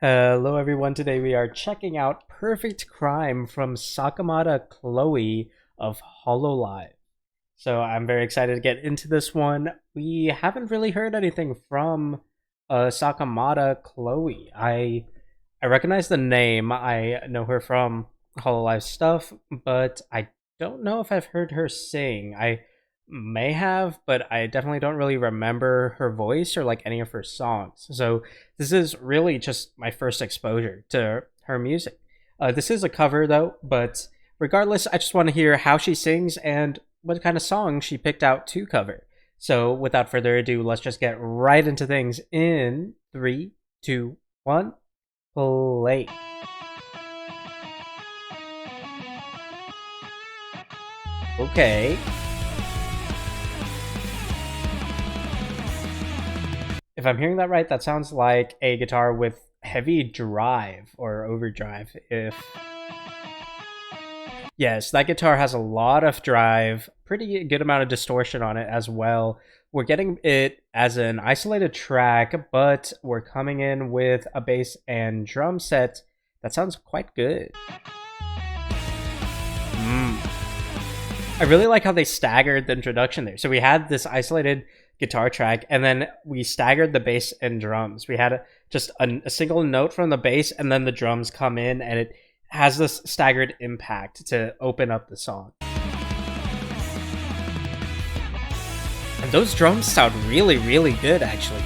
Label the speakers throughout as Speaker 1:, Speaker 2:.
Speaker 1: Hello everyone, today we are checking out Perfect Crime from Sakamata Chloe of Hololive. So I'm very excited to get into this one. We haven't really heard anything from Sakamata Chloe. I recognize the name, I know her from Hololive stuff, but I don't know if I've heard her sing. I may have, but I definitely don't really remember her voice or like any of her songs. So this is really just my first exposure to her music. This is a cover though, but regardless, I just want to hear how she sings and what kind of song she picked out to cover. So without further ado, let's just get right into things in 3, 2, 1, play. Okay. If I'm hearing that right, that sounds like a guitar with heavy drive or overdrive. Yes, that guitar has a lot of drive, pretty good amount of distortion on it as well. We're getting it as an isolated track, but we're coming in with a bass and drum set that sounds quite good. I really like how they staggered the introduction there. So we had this isolated guitar track, and then we staggered the bass and drums. We had just a single note from the bass, and then the drums come in, and it has this staggered impact to open up the song. And those drums sound really, really good, actually.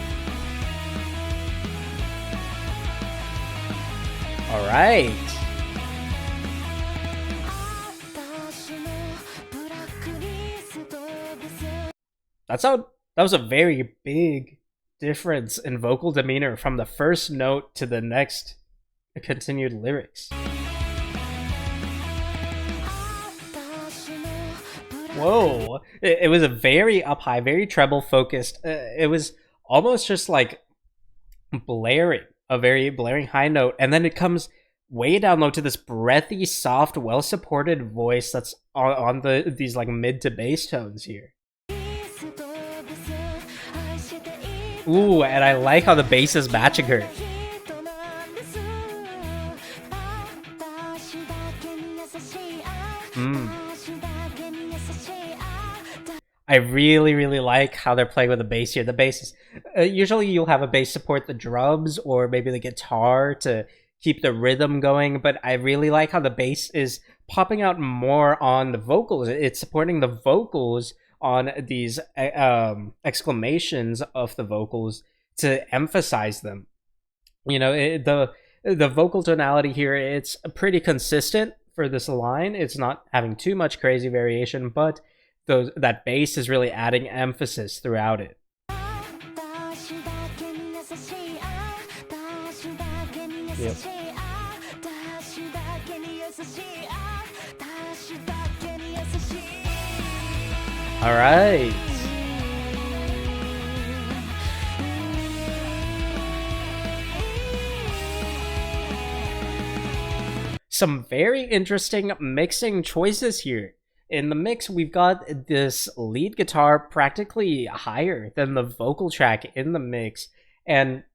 Speaker 1: All right. That was a very big difference in vocal demeanor from the first note to the next continued lyrics. Whoa, it was a very up high, very treble focused. It was almost just like blaring, a very blaring high note, and then it comes way down low to this breathy, soft, well supported voice that's on these like mid to bass tones here. Ooh, and I like how the bass is matching her. I really, really like how they're playing with the bass here. The bass is, usually you'll have a bass support the drums or maybe the guitar to keep the rhythm going, but I really like how the bass is popping out more on the vocals. It's supporting the vocals on these exclamations of the vocals to emphasize them. You know, the vocal tonality here, it's pretty consistent for this line. It's not having too much crazy variation, but that bass is really adding emphasis throughout it. Yep. All right. Some very interesting mixing choices here. In the mix, we've got this lead guitar practically higher than the vocal track in the mix, and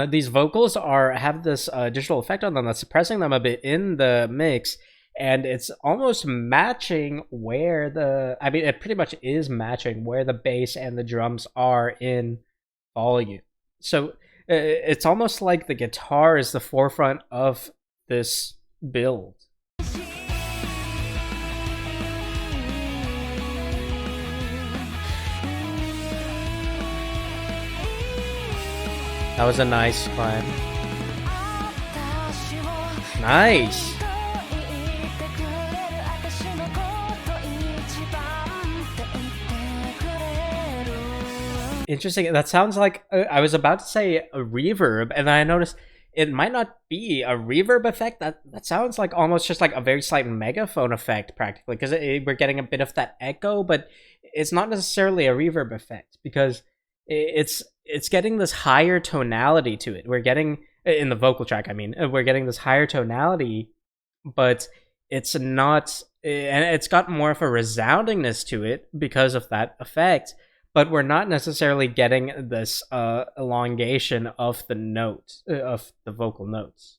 Speaker 1: these vocals have this digital effect on them that's suppressing them a bit in the mix, and it's almost matching where it pretty much is matching where the bass and the drums are in volume. So it's almost like the guitar is the forefront of this build. That was a nice climb. Nice. Interesting. That sounds like, I was about to say a reverb, and then I noticed it might not be a reverb effect. That sounds like almost just like a very slight megaphone effect, practically, because we're getting a bit of that echo, but it's not necessarily a reverb effect because it's getting this higher tonality to it. We're getting, in the vocal track, I mean, we're getting this higher tonality, but it's not, and it's got more of a resoundingness to it because of that effect, but we're not necessarily getting this elongation of the notes, of the vocal notes.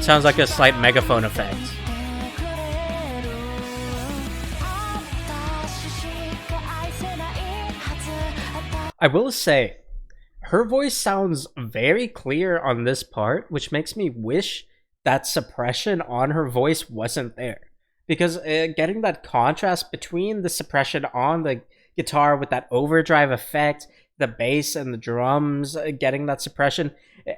Speaker 1: Sounds like a slight megaphone effect. I will say, her voice sounds very clear on this part, which makes me wish that suppression on her voice wasn't there. Because getting that contrast between the suppression on the guitar with that overdrive effect, the bass and the drums, getting that suppression,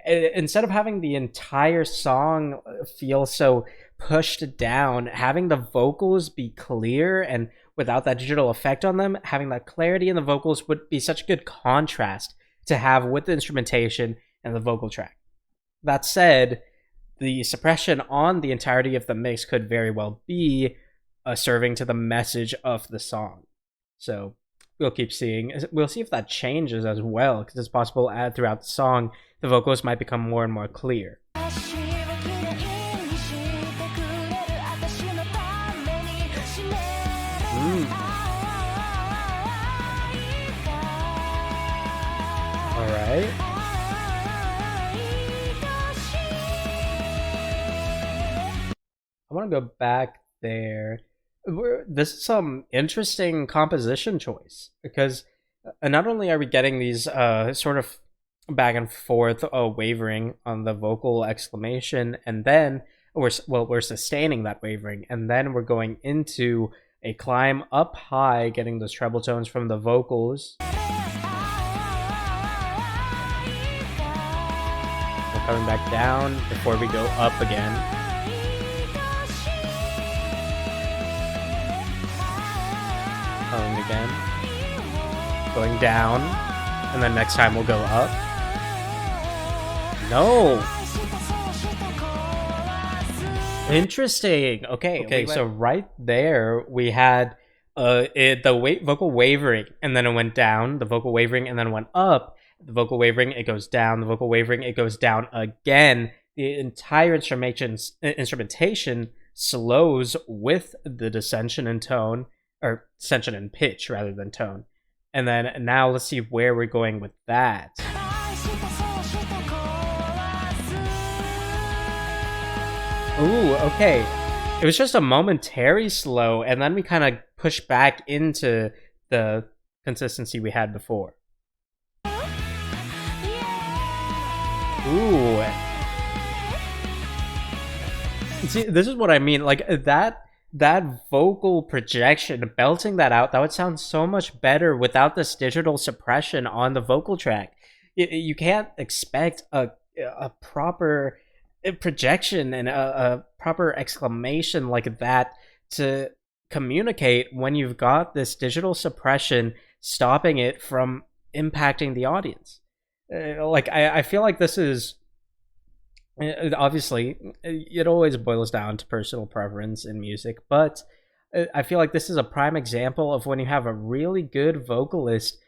Speaker 1: instead of having the entire song feel so pushed down, having the vocals be clear and without that digital effect on them, having that clarity in the vocals would be such a good contrast to have with the instrumentation and the vocal track. That said, the suppression on the entirety of the mix could very well be serving to the message of the song. So we'll keep seeing. We'll see if that changes as well, because it's possible throughout the song the vocals might become more and more clear. Alright. I want to go back there. This is some interesting composition choice, because not only are we getting these sort of back and forth wavering on the vocal exclamation, and then we're sustaining that wavering, and then we're going into a climb up high, getting those treble tones from the vocals. We're coming back down before we go up again. Coming again. Going down. And then next time we'll go up. No! Interesting. Okay, so right there we had the vocal wavering, and then it went down, the vocal wavering, and then it went up, the vocal wavering, it goes down, the vocal wavering, it goes down again. The entire instrumentation slows with the descension in tone, or descension in pitch rather than tone. And then now let's see where we're going with that. Ooh, okay. It was just a momentary slow, and then we kind of pushed back into the consistency we had before. Ooh. See, this is what I mean. Like, that vocal projection, belting that out, that would sound so much better without this digital suppression on the vocal track. You can't expect a proper projection and a proper exclamation like that to communicate when you've got this digital suppression stopping it from impacting the audience. Like, I feel like this is, obviously, it always boils down to personal preference in music, but I feel like this is a prime example of when you have a really good vocalist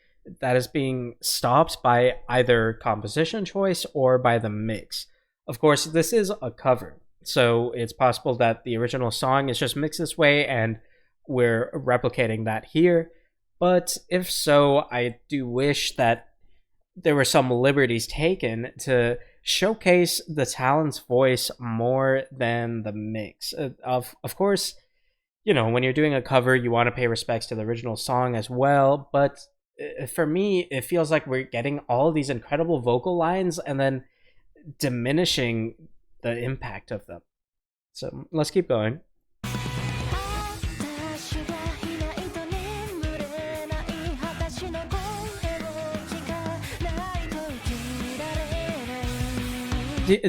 Speaker 1: that is being stopped by either composition choice or by the mix. Of course, this is a cover, so it's possible that the original song is just mixed this way and we're replicating that here. But if so, I do wish that there were some liberties taken to showcase the talent's voice more than the mix. Of course, you know, when you're doing a cover, you want to pay respects to the original song as well, but for me, it feels like we're getting all these incredible vocal lines and then diminishing the impact of them. So let's keep going.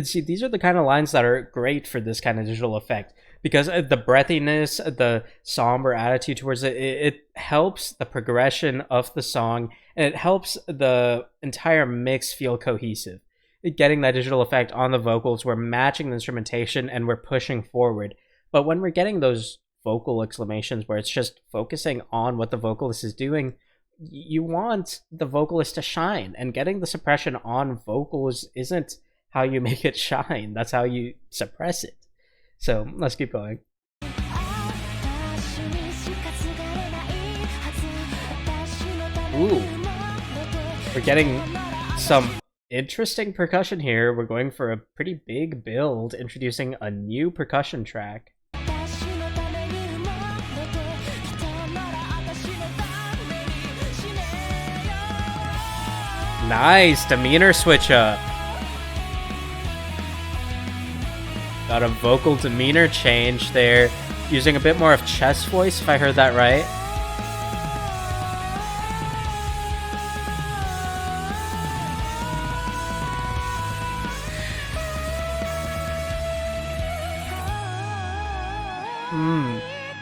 Speaker 1: See, these are the kind of lines that are great for this kind of digital effect, because the breathiness, the somber attitude towards it, it helps the progression of the song, and it helps the entire mix feel cohesive. Getting that digital effect on the vocals, we're matching the instrumentation and we're pushing forward. But when we're getting those vocal exclamations where it's just focusing on what the vocalist is doing, you want the vocalist to shine, and getting the suppression on vocals isn't how you make it shine. That's how you suppress it. So let's keep going. Ooh, we're getting some interesting percussion here. We're going for a pretty big build, introducing a new percussion track. Nice demeanor switch up. Got a vocal demeanor change there, using a bit more of chest voice, if I heard that right.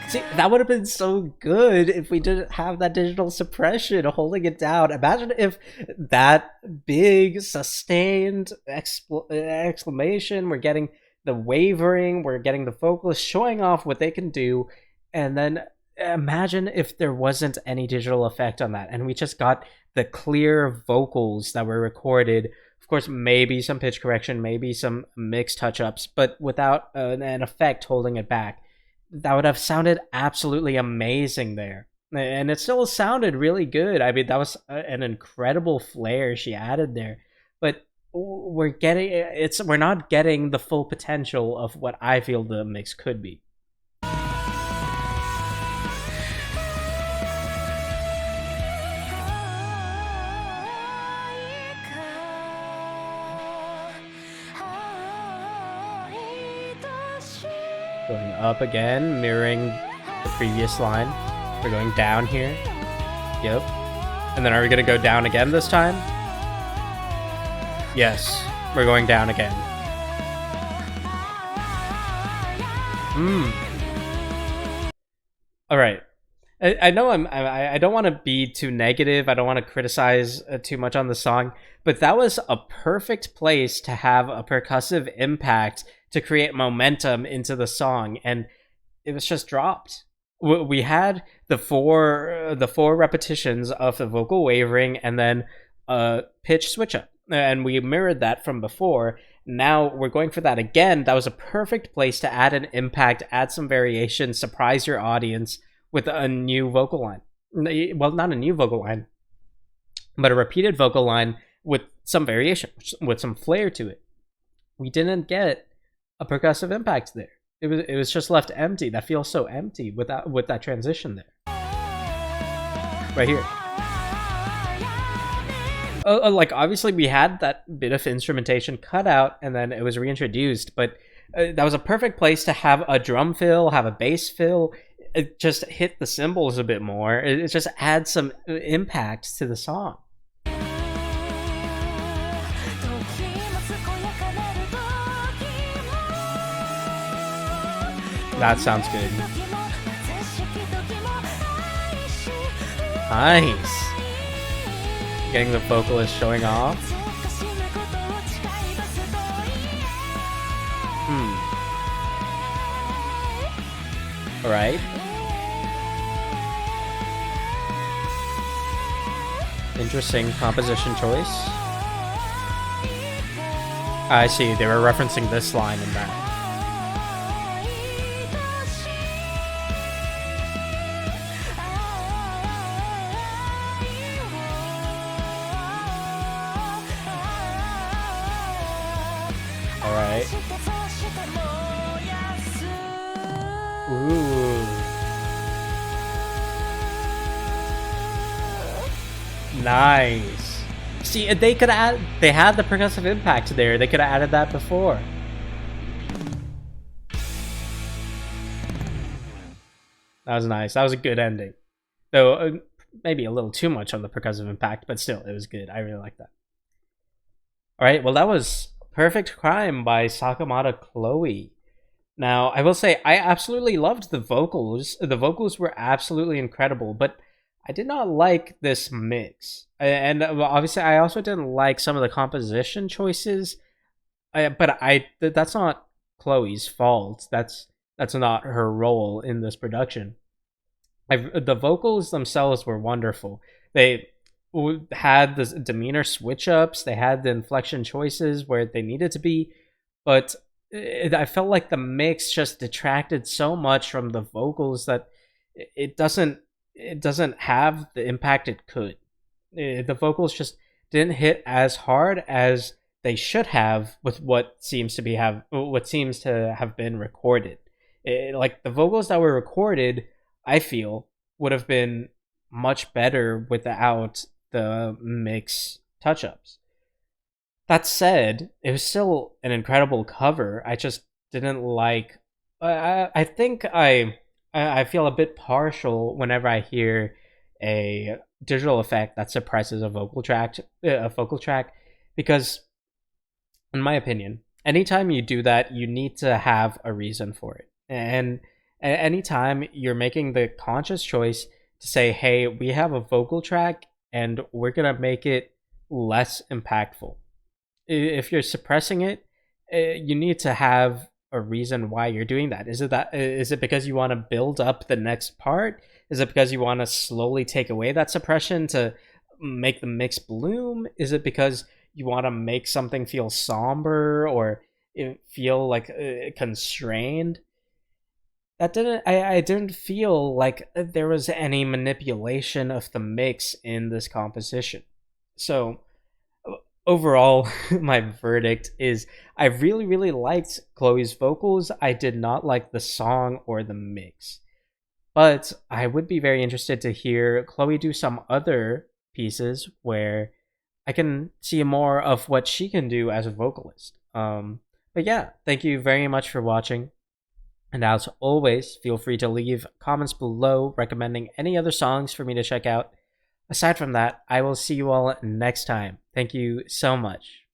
Speaker 1: See, that would have been so good if we didn't have that digital suppression holding it down. Imagine if that big sustained exclamation, we're getting the wavering, we're getting the vocalists showing off what they can do, and then imagine if there wasn't any digital effect on that, and we just got the clear vocals that were recorded. Of course, maybe some pitch correction, maybe some mix touch-ups, but without an effect holding it back. That would have sounded absolutely amazing there. And it still sounded really good. I mean, that was an incredible flair she added there. But we're not getting the full potential of what I feel the mix could be. Going up again, mirroring the previous line. We're going down here. Yep. And then are we going to go down again this time? Yes, we're going down again. All right. I know I don't want to be too negative. I don't want to criticize too much on the song, but that was a perfect place to have a percussive impact to create momentum into the song, and it was just dropped. We had the four repetitions of the vocal wavering and then a pitch switch up, and we mirrored that from before. Now we're going for that again. That was a perfect place to add an impact, add some variation, surprise your audience with a new vocal line. Well, not a new vocal line, but a repeated vocal line with some variation, with some flair to it. We didn't get a percussive impact there. It was just left empty. That feels so empty with that transition there. Right here. Like, obviously we had that bit of instrumentation cut out and then it was reintroduced, but that was a perfect place to have a drum fill, have a bass fill, just hit the cymbals a bit more. It just adds some impact to the song. That sounds good. Nice. Getting the vocalist showing off. Alright. Interesting composition choice. I see, they were referencing this line in that. Alright. Ooh. Nice. See, they could add. They had the percussive impact there. They could have added that before. That was nice. That was a good ending. Though maybe a little too much on the percussive impact, but still, it was good. I really like that. All right. Well, that was Perfect Crime by Sakamata Chloe. Now, I will say I absolutely loved the vocals. The vocals were absolutely incredible, but I did not like this mix. And obviously, I also didn't like some of the composition choices. But that's not Chloe's fault. That's not her role in this production. The vocals themselves were wonderful. They had the demeanor switch ups. They had the inflection choices where they needed to be, but I felt like the mix just detracted so much from the vocals that it doesn't have the impact it could. The vocals just didn't hit as hard as they should have with what seems to have been recorded. Like the vocals that were recorded, I feel would have been much better without the mix touch ups. That said, it was still an incredible cover. I just didn't like. I think I feel a bit partial whenever I hear a digital effect that suppresses a vocal track, because in my opinion, anytime you do that, you need to have a reason for it. And anytime you're making the conscious choice to say, hey, we have a vocal track and we're going to make it less impactful. If you're suppressing it, you need to have a reason why you're doing that. Is it because you want to build up the next part? Is it because you want to slowly take away that suppression to make the mix bloom? Is it because you want to make something feel somber or feel like constrained? I didn't feel like there was any manipulation of the mix in this composition. So overall, my verdict is I really liked Chloe's vocals. I did not like the song or the mix. But I would be very interested to hear Chloe do some other pieces where I can see more of what she can do as a vocalist. But yeah, thank you very much for watching. And as always, feel free to leave comments below recommending any other songs for me to check out. Aside from that, I will see you all next time. Thank you so much.